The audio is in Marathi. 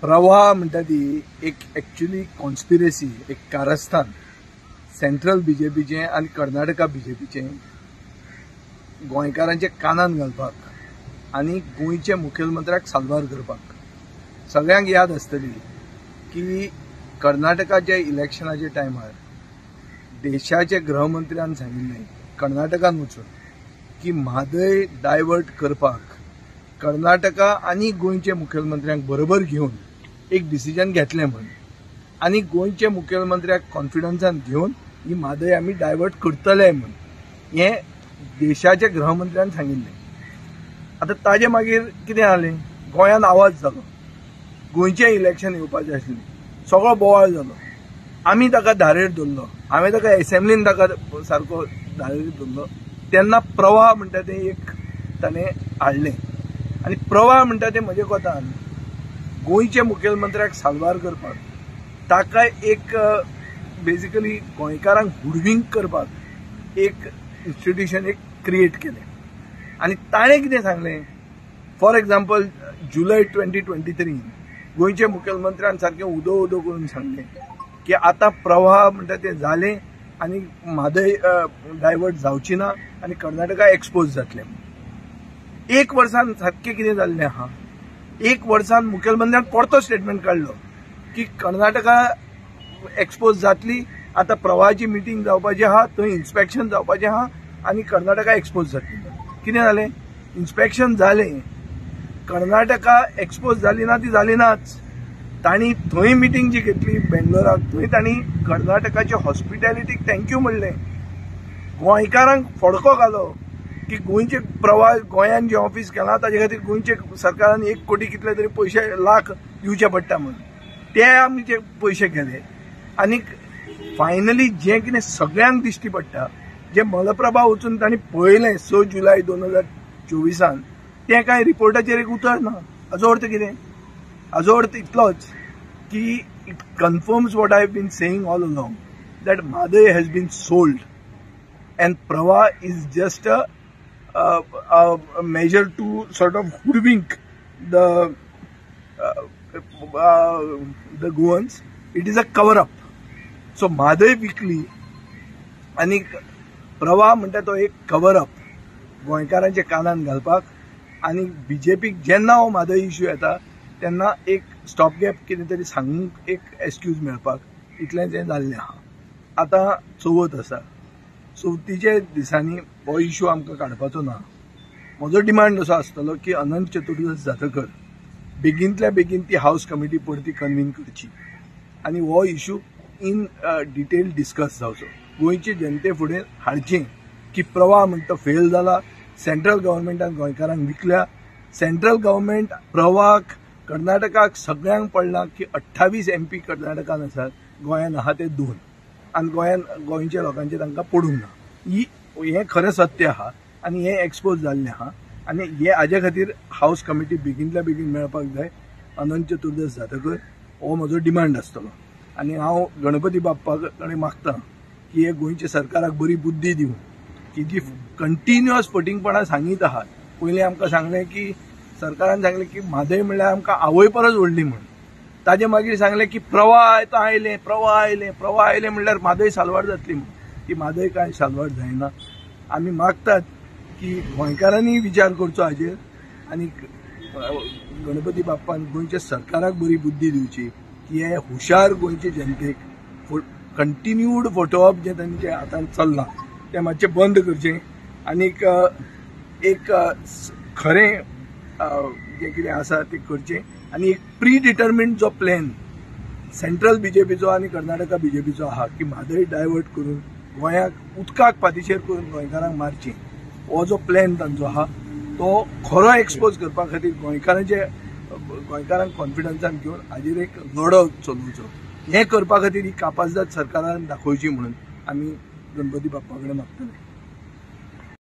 प्रवाह म्हणटा ती एक एक्चुअली कॉन्स्पिरसी, एक कारस्थान सेंट्रल बीजेपीचे आणि कर्नाटका बीजेपीचे गोंयकारांचे कानान घालपाक आणि गोंयचे मुखेलमंत्र्याक साल्वार करपाक। सगळ्यांक याद आसतली की कर्नाटकाच्या इलेक्शनाच्या टायमार देशाचे गृहमंत्र्यान सांगिल्लें कर्नाटकान वचून की म्हादय डायवर्ट करपाक कर्नाटका आणि गोंयचे मुखेलमंत्र्यांक बरोबर घेवन एक डिसिजन घेतलें म्हण, आणि गोंयचे मुखेलमंत्र्याक कॉन्फिडन्सान घेवन ही म्हादय आमी डायवर्ट करतले म्हण हें देशाच्या गृहमंत्र्यान सांगिल्लें। आतां ताजे मागीर कितें जालें, गोंयान आवाज जालो, गोंयचें इलेक्शन येवपाचें आशिल्लें, सगळो बोवाळ जालो, आमी ताका धारेर धरलो, हांवें ताका एसेंब्लीन ताका सारको धारेर धरलो। तेन्ना प्रवाह म्हणटा तें एक ताणें हाडलें, आनी प्रवाह म्हणटा तें म्हजे कोतान गोंयचे मुखेलमंत्र्याक साल्वार करपाक, ताका एक बेसिकली गोंयकारांक हुडवींक करपाक एक इन्स्टिट्यूशन एक क्रिएट केलें। आनी ताणें कितें सांगलें, फॉर एग्जाम्पल जुलय 2023 गोंयचे मुखेलमंत्र्यान सारकें उदो उदो करून सांगलें की आतां प्रवाह म्हणटा तें जालें आनी म्हादय डायवर्ट जावची ना आनी कर्नाटका एक्सपोज जातलें। एक वर्सान सारकें कितें जाल्लें आहा, एक वर्सान मुखेलमंत्र्यान परतो स्टेटमेंट काडलो की कर्नाटका एक्सपोज जातली, आतां प्रवाहाची मिटींग जावपाची आहा, थंय इन्स्पेक्शन जावपाचें आहा आनी कर्नाटका एक्सपोज जातली। कितें जालें, इन्स्पेक्शन जालें, कर्नाटका एक्सपोज जाली ना ती जाली नाच। तांणी थंय मिटींग जी घेतली बेंगलोराक, थंय तांणी कर्नाटकाच्या हॉस्पिटॅलिटीक थँक्यू म्हणलें, गोंयकारांक फडको घालो की गोंयचे प्रवाह गोंयान जे ऑफिस केलां ताजे खातीर गोंयचे सरकारान 1 कोटी कितले तरी पयशे लाख दिवचे पडटा म्हणून ते आमी ते पयशे केले। आनी फायनली जें कितें सगळ्यांक दिश्टी पडटा, जे मलप्रभा वचून तांणी पळयलें 6 जुलय 2024 तें कांय रिपोर्टाचेर एक उतर ना। हाजो अर्थ कितें, हाजो अर्थ इतलोच की it confirms what I have been saying all along that Mhadei has been sold and Prava is just a measure to sort of hoodwink the Goans. It is a cover up. So Madhay weekly आणि प्रवाह म्हणटा तो एक कवर अप गोंयकारांच्या कानान घालपाक, आणि बीजेपीक जेन्ना हो म्हादय इश्यू येता तेन्ना एक स्टॉप गॅप कितें तरी सांगूंक एक एक्सक्यूज मेळपाक इतलें तें जाल्लें आहा। आतां चवथ आसा, चवथीच्या दिसांनी हो इश्यू आमकां काडपाचो ना। म्हजो डिमांड असो आसतलो की अनंत चतुर्दश जातकर बेगिनतल्या बेगीन ती हाऊस कमिटी परती कन्वीन करची आनी हो इश्यू इन डिटेल डिस्कस जावचो, गोंयचे जनते फुडें हाडचें की प्रवाह म्हणटा फेल जाला, सेंट्रल गव्हर्मेंटान गोंयकारांक विकल्या, सेंट्रल गव्हर्मेंट प्रवाहाक कर्नाटकाक सगळ्यांक पडलां की 28 MP कर्नाटकान आसात, गोंयान आहा ते 2 आनी गोंयान गोंयच्या लोकांचे तांकां पडूंक ना। हें खरें सत्य आहा आनी हें एक्सपोज जाल्लें आहा, आनी हे हाजे खातीर हाऊस कमिटी बेगिनतल्या बेगीन मेळपाक जाय। अनंत चतुर्दश जातकर हो म्हजो डिमांड आसतलो, आनी हांव गणपती बाप्पा कडेन मागतां की हे गोंयच्या सरकाराक बरी बुद्धी दिवन की जी कंटिन्युअस फटींगपणां सांगीत आहात। पयलीं आमकां सांगलें की सरकारान सांगलें की म्हादय म्हणल्यार आमकां आवय परस व्हडली म्हण, ताजे मागीर सांगलें की प्रवाह आयलें म्हणल्यार म्हादय साल्वार जातली म्हण, ती म्हादय कांय साल्वार जायना। आमी मागतात की गोंयकारांनी विचार करचो हाजेर आनी गणपती बाप्पान गोंयच्या सरकाराक बरी बुद्धी दिवची की हे हुशार गोंयचे जनतेक कंटिन्यूड फोटोवप जें तांचे हातान चल्लां तें मातशें बंद करचें, आनीक एक खरें जें कितें आसा तें करचें, आनी एक प्री डिटर्मिन्ड जो प्लॅन सेंट्रल बीजेपीचो आनी कर्नाटका बीजेपीचो आहा की म्हादय डायवर्ट करून गोंयाक उदकाक फाटीशेर करून गोंयकारांक मारचें, हो जो प्लॅन तांचो आहा तो खरो एक्सपोज करपा खातीर गोंयकारांक कॉन्फिडन्सान घेवन हाजेर एक लढो चलोवचो। हें करपा खातीर ही कापाजदाद सरकारान दाखोवची म्हणून आमी गणपती बाप्पा कडेन मागतले।